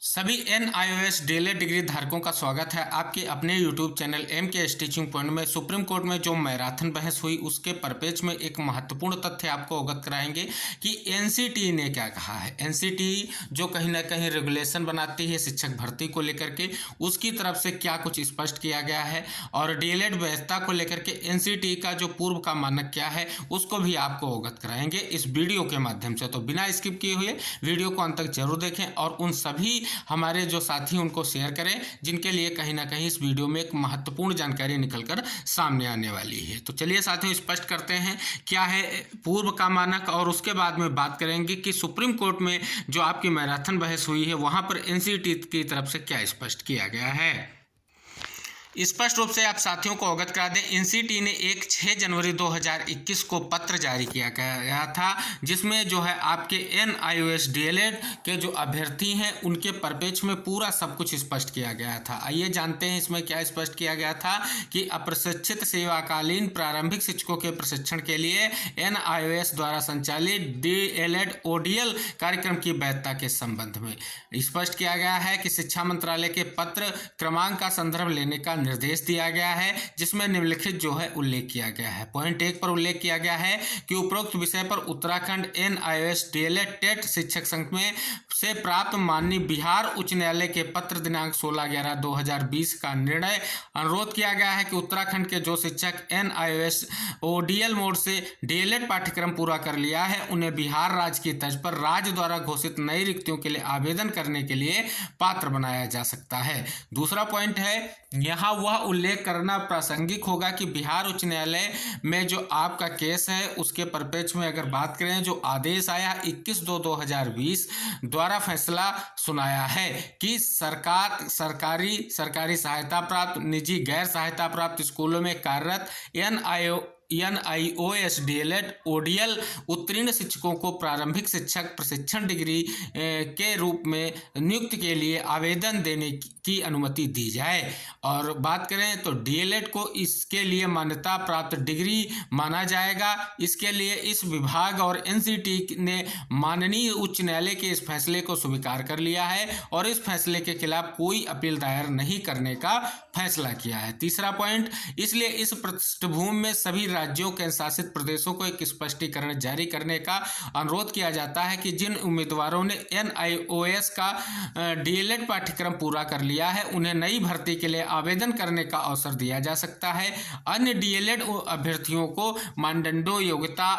सभी NIOS DElEd degree धारकों का स्वागत है आपके अपने YouTube channel MK teaching point में। सुप्रीम कोर्ट में जो मैराथन बहस हुई उसके परिपेक्ष में एक महत्वपूर्ण तथ्य आपको अवगत कराएंगे कि NCTE ने क्या कहा है। NCTE जो कहीं ना कहीं रेगुलेशन बनाती है शिक्षक भर्ती को लेकर के, उसकी तरफ से क्या कुछ स्पष्ट किया गया है और डीएलएड वैधता को लेकर के NCTE का जो पूर्व का मानक क्या है उसको भी आपको अवगत कराएंगे इस वीडियो के माध्यम से। तो बिना स्किप किए हुए वीडियो को अंत तक जरूर देखें और उन सभी हमारे जो साथी उनको शेयर करें जिनके लिए कहीं ना कहीं इस वीडियो में एक महत्वपूर्ण जानकारी निकलकर सामने आने वाली है। तो चलिए साथियों स्पष्ट करते हैं क्या है पूर्व का मानक और उसके बाद में बात करेंगे कि सुप्रीम कोर्ट में जो आपकी मैराथन बहस हुई है वहां पर NCTE की तरफ से क्या स्पष्ट किया गया है। स्पष्ट रूप से आप साथियों को अवगत करा दें, NCTE ने 6 जनवरी 2021 को पत्र जारी किया गया था जिसमें जो है आपके NIOS डीएलएड के जो अभ्यर्थी हैं उनके परिपेक्ष में पूरा सब कुछ स्पष्ट किया गया था। आइए जानते हैं इसमें क्या स्पष्ट किया गया था कि अप्रशिक्षित सेवाकालीन प्रारंभिक शिक्षकों के प्रशिक्षण के लिए NIOS द्वारा संचालित डीएलएड ODL कार्यक्रम की वैधता के संबंध में स्पष्ट किया गया है कि शिक्षा मंत्रालय के पत्र क्रमांक का संदर्भ लेने का निर्देश दिया गया है जिसमें निम्नलिखित जो है उल्लेख किया गया है। पॉइंट 1 पर उल्लेख किया गया है कि उपरोक्त विषय पर उत्तराखंड NIOS डीएलएड टेट शिक्षक संघ में से प्राप्त माननीय बिहार उच्च न्यायालय के पत्र दिनांक 16/11/2020 का निर्णय अनुरोध किया गया है कि उत्तराखंड के जो शिक्षक NIOS ODL मोड से डीएलएड पाठ्यक्रम पूरा कर लिया है उन्हें बिहार राज्य की तर्ज पर राज्य द्वारा घोषित नई रिक्तियों के लिए आवेदन करने के लिए पात्र बनाया जा सकता है। दूसरा पॉइंट है यहाँ वह उल्लेख करना प्रासंगिक होगा कि बिहार उच्च न्यायालय में जो आपका केस है उसके परिपेक्ष में अगर बात करें जो आदेश आया 21/2/2020 द्वारा फैसला सुनाया है कि सरकारी सहायता प्राप्त निजी गैर सहायता प्राप्त स्कूलों में कार्यरत NIOS डीएलएड ODL उत्तीर्ण शिक्षकों को प्रारंभिक शिक्षक प्रशिक्षण डिग्री के रूप में नियुक्ति के लिए आवेदन देने की अनुमति दी जाए। और बात करें तो डीएलएड को इसके लिए मान्यता प्राप्त डिग्री माना जाएगा। इसके लिए इस विभाग और NCTE ने माननीय उच्च न्यायालय के इस फैसले को स्वीकार कर लिया है और इस फैसले के खिलाफ कोई अपील दायर नहीं करने का फैसला किया है। तीसरा पॉइंट, इसलिए इस पृष्ठभूमि में सभी राज्यों के शासित प्रदेशों को एक स्पष्टीकरण जारी करने का अनुरोध किया जाता है कि जिन उम्मीदवारों ने NIOS का डीएलएड पाठ्यक्रम पूरा कर लिया है उन्हें नई भर्ती के लिए आवेदन करने का अवसर दिया जा सकता है। अन्य डीएलएड अभ्यर्थियों को मानदंडों योग्यता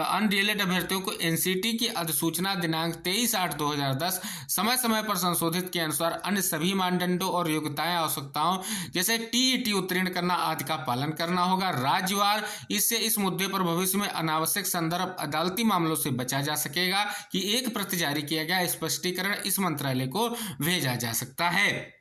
अन्य डीएलएड अभ्यर्थियों को NCTE की अधिसूचना दिनांक 23/8/2010 समय समय पर संशोधित के अनुसार अन्य सभी मानदंडों और योग्यताएं आवश्यकताओं जैसे TET उत्तीर्ण करना आदि का पालन करना होगा राज्यवार। इससे इस मुद्दे पर भविष्य में अनावश्यक संदर्भ अदालती मामलों से बचा जा सकेगा कि एक प्रति जारी किया गया स्पष्टीकरण इस मंत्रालय को भेजा जा सकता है।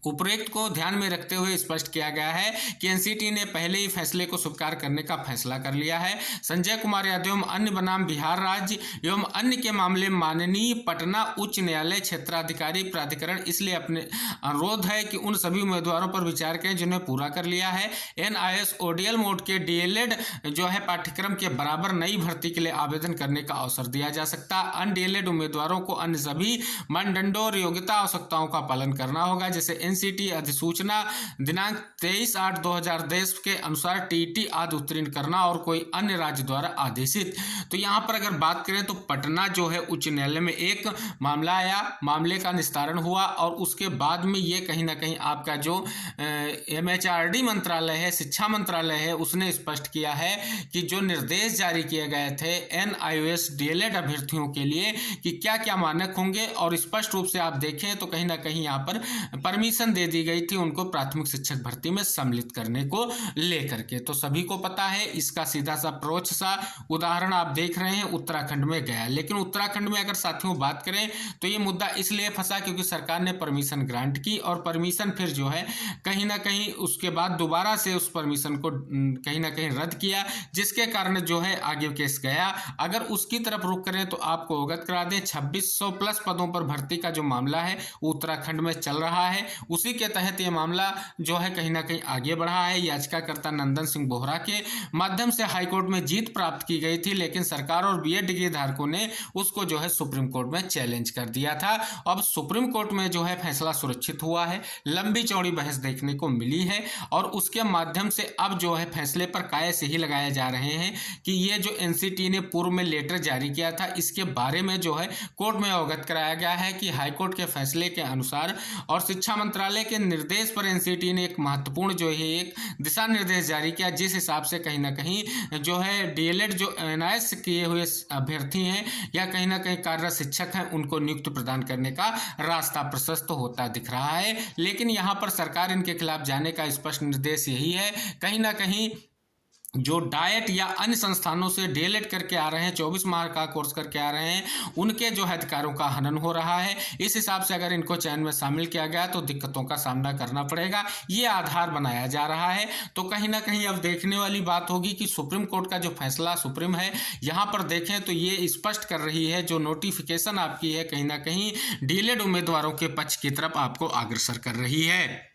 उपरोक्त को ध्यान में रखते हुए स्पष्ट किया गया है कि NCTE ने पहले ही फैसले को स्वीकार करने का फैसला कर लिया है। संजय कुमार यादव एवं अन्य बनाम बिहार राज्य एवं अन्य के मामले माननीय पटना उच्च न्यायालय क्षेत्राधिकारी प्राधिकरण इसलिए अपने अनुरोध है कि उन सभी उम्मीदवारों पर विचार करें जिन्हें पूरा कर लिया है NIOS ODL मोड के डीएलएड जो है पाठ्यक्रम के बराबर नई भर्ती के लिए आवेदन करने का अवसर दिया जा सकता है। अन्य डीएलएड उम्मीदवारों को अन्य सभी मानदंडों और योग्यता आवश्यकताओं का पालन करना होगा जैसे NCTE अधिसूचना दिनांक 23/8/2010 के अनुसार TET आदि उत्तीर्ण करना और कोई अन्य राज्य द्वारा आदेशित। तो यहाँ पर अगर बात करें तो पटना जो है उच्च न्यायालय में एक मामला आया, मामले का निस्तारण हुआ और उसके बाद में ये कहीं ना कहीं आपका जो MHRD मंत्रालय है शिक्षा मंत्रालय है उसने स्पष्ट किया है कि जो निर्देश जारी किए गए थे NIOS डीएलएड अभ्यर्थियों के लिए कि क्या क्या मानक होंगे और स्पष्ट रूप से आप देखें तो कहीं ना कहीं यहाँ पर परमिशन दे दी गई थी उनको प्राथमिक शिक्षक भर्ती में सम्मिलित करने को लेकर के। तो सभी को पता है इसका सीधा सा प्रोच सा उदाहरण आप देख रहे हैं उत्तराखंड में गया। लेकिन उत्तराखंड में अगर साथियों बात करें तो ये मुद्दा इसलिए फंसा क्योंकि सरकार ने परमिशन ग्रांट की और परमिशन फिर जो है कहीं ना कहीं उसके बाद दोबारा से उस परमिशन को कहीं ना कहीं रद्द किया जिसके कारण जो है आगे केस गया। अगर उसकी तरफ रुख करें तो आपको अवगत करा दें 2600 प्लस पदों पर भर्ती का जो मामला है उत्तराखंड में चल रहा है। उसी के तहत ये मामला जो है कहीं ना कहीं आगे बढ़ा है। याचिकाकर्ता नंदन सिंह बोहरा के माध्यम से हाईकोर्ट में जीत प्राप्त की गई थी, लेकिन सरकार और बीएड डिग्री धारकों ने उसको जो है सुप्रीम कोर्ट में चैलेंज कर दिया था। अब सुप्रीम कोर्ट में जो है फैसला सुरक्षित हुआ है, लंबी चौड़ी बहस देखने को मिली है और उसके माध्यम से अब जो है फैसले पर काये सही लगाए जा रहे हैं कि ये जो एनसीटी ने पूर्व में लेटर जारी किया था इसके बारे में जो है कोर्ट में अवगत कराया गया है कि हाईकोर्ट के फैसले के अनुसार और शिक्षा मंत्रालय के निर्देश पर एनसीटी ने एक महत्वपूर्ण जो है एक दिशा निर्देश जारी किया, जिस हिसाब से कहीं ना कहीं जो है डीएलएड जो एनआईएस किए हुए अभ्यर्थी हैं या कहीं ना कहीं कार्यरत शिक्षक हैं उनको नियुक्ति प्रदान करने का रास्ता प्रशस्त होता दिख रहा है। लेकिन यहाँ पर सरकार इनके खिलाफ जाने का स्पष्ट निर्देश यही है, कहीं ना कहीं जो डाइट या अन्य संस्थानों से डीएलएड करके आ रहे हैं, 24 माह का कोर्स करके आ रहे हैं, उनके जो है अधिकारों का हनन हो रहा है। इस हिसाब से अगर इनको चयन में शामिल किया गया तो दिक्कतों का सामना करना पड़ेगा, ये आधार बनाया जा रहा है। तो कहीं ना कहीं अब देखने वाली बात होगी कि सुप्रीम कोर्ट का जो फैसला सुप्रीम है यहाँ पर देखें तो ये स्पष्ट कर रही है, जो नोटिफिकेशन आपकी है कहीं ना कहीं डीएलएड उम्मीदवारों के पक्ष की तरफ आपको अग्रसर कर रही है।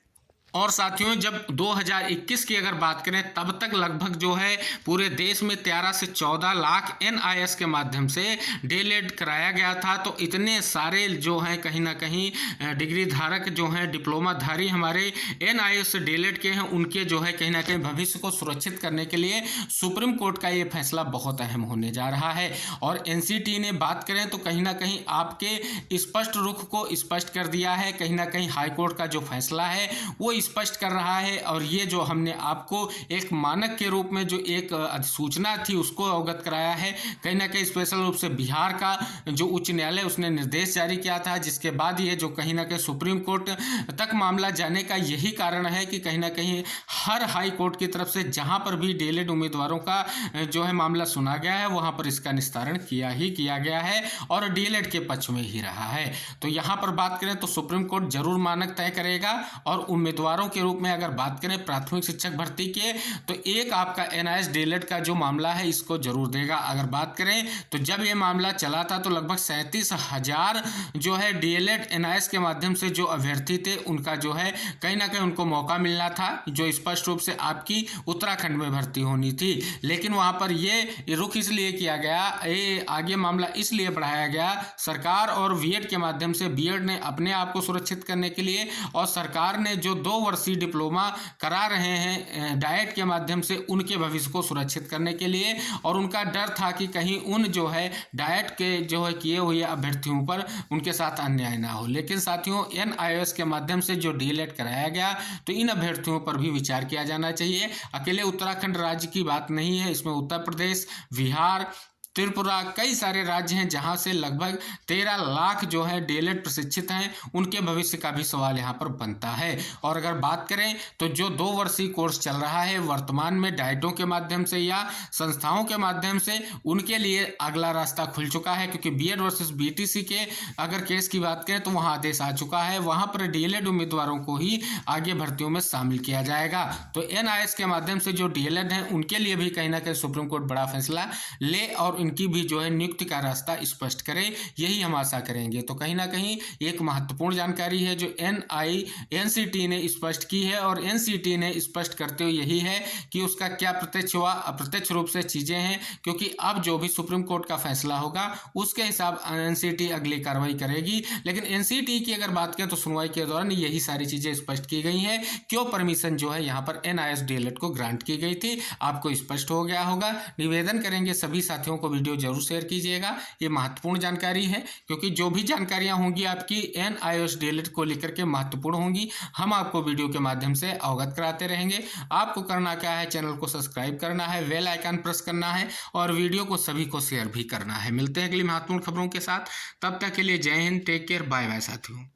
और साथियों जब 2021 की अगर बात करें तब तक लगभग जो है पूरे देश में 13 से 14 लाख एनआईएस के माध्यम से डीएलएड कराया गया था। तो इतने सारे जो हैं कहीं ना कहीं डिग्री धारक जो हैं डिप्लोमाधारी हमारे एनआईएस से डीएलएड के हैं, उनके जो है कहीं ना कहीं भविष्य को सुरक्षित करने के लिए सुप्रीम कोर्ट का ये फैसला बहुत अहम होने जा रहा है। और एनसीटी ने बात करें तो कहीं ना कहीं आपके स्पष्ट रुख को स्पष्ट कर दिया है, कहीं ना कहीं हाईकोर्ट का जो फैसला है वो स्पष्ट कर रहा है। और ये जो हमने आपको एक मानक के रूप में जो एक अधिसूचना थी उसको अवगत कराया है, कहीं ना कहीं स्पेशल रूप से बिहार का जो उच्च न्यायालय उसने निर्देश जारी किया था, जिसके बाद ये जो कहीं ना कहीं सुप्रीम कोर्ट तक मामला जाने का यही कारण है कि कहीं ना कहीं हर हाई कोर्ट की तरफ से जहां पर भी डीएलएड उम्मीदवारों का जो है मामला सुना गया है वहां पर इसका निस्तारण किया गया है और डीएलएड के पक्ष में ही रहा है। तो यहां पर बात करें तो सुप्रीम कोर्ट जरूर मानक तय करेगा और उम्मीदवारों के रूप में अगर बात करें प्राथमिक शिक्षक भर्ती के तो एक आपका एनआईएस डीएलएड का जो मामला है इसको जरूर देगा। अगर बात करें तो जब ये मामला चला था तो लगभग 37,000 जो है डीएलएड एनआईएस के माध्यम से जो अभ्यर्थी थे उनका जो है कहीं ना कहीं उनको मौका मिलना था, जो स्पष्ट रूप से आपकी उत्तराखंड में भर्ती होनी थी। लेकिन वहां पर ये रुख इसलिए किया गया, ये आगे मामला इसलिए बढ़ाया गया सरकार और बीएड के माध्यम से, बीएड ने अपने आप को सुरक्षित करने के लिए और सरकार ने जो 2 वर्षीय डिप्लोमा करा रहे हैं डाइट के माध्यम से उनके भविष्य को सुरक्षित करने के लिए, और उनका डर था कि कहीं उन जो है डाइट के जो है किए हुए अभ्यर्थियों पर उनके साथ अन्याय ना हो। लेकिन साथियों एनआईएस के माध्यम से जो डीएलएड कराया गया तो इन अभ्यर्थियों पर भी विचार किया जाना चाहिए। अकेले उत्तराखंड राज्य की बात नहीं है, इसमें उत्तर प्रदेश, बिहार, त्रिपुरा, कई सारे राज्य हैं जहां से लगभग 13 लाख जो है डीएलएड प्रशिक्षित हैं, उनके भविष्य का भी सवाल यहां पर बनता है। और अगर बात करें तो जो 2 वर्षीय कोर्स चल रहा है वर्तमान में डाइटों के माध्यम से या संस्थाओं के माध्यम से, उनके लिए अगला रास्ता खुल चुका है, क्योंकि बीएड वर्सेस बीटीसी के अगर केस की बात करें तो वहां आदेश आ चुका है, वहां पर डीएलएड उम्मीदवारों को ही आगे भर्तियों में शामिल किया जाएगा। तो एनआईएस के माध्यम से जो डीएलएड है उनके लिए भी कहीं ना कहीं सुप्रीम कोर्ट बड़ा फैसला ले और इनकी भी जो है नियुक्ति का रास्ता स्पष्ट करे, यही हम आशा करेंगे। तो कहीं ना कहीं एक महत्वपूर्ण जानकारी है जो एनसीटी ने स्पष्ट की है, और एनसीटी ने स्पष्ट करते हुए यही है कि उसका क्या प्रत्यक्ष व अप्रत्यक्ष रूप से चीजें हैं, क्योंकि अब जो भी सुप्रीम कोर्ट का फैसला होगा उसके हिसाब एनसीटी अगली कार्रवाई करेगी। लेकिन एनसीटी की अगर बात करें तो सुनवाई के दौरान यही सारी चीजें स्पष्ट की गई हैं, क्यों परमिशन जो है यहाँ पर एनआईएस डीएलएड को ग्रांट की गई थी, आपको स्पष्ट हो गया होगा। निवेदन करेंगे सभी साथियों को वीडियो जरूर शेयर कीजिएगा, ये महत्वपूर्ण जानकारी है, क्योंकि जो भी जानकारियां होंगी आपकी एनआईएस डीएलएड को लेकर के महत्वपूर्ण होंगी, हम आपको वीडियो के माध्यम से अवगत कराते रहेंगे। आपको करना क्या है, चैनल को सब्सक्राइब करना है, बेल आइकन प्रेस करना है और वीडियो को सभी को शेयर भी करना है। मिलते हैं अगली महत्वपूर्ण खबरों के साथ, तब तक के लिए Jai Hind, take care, bye bye साथियों।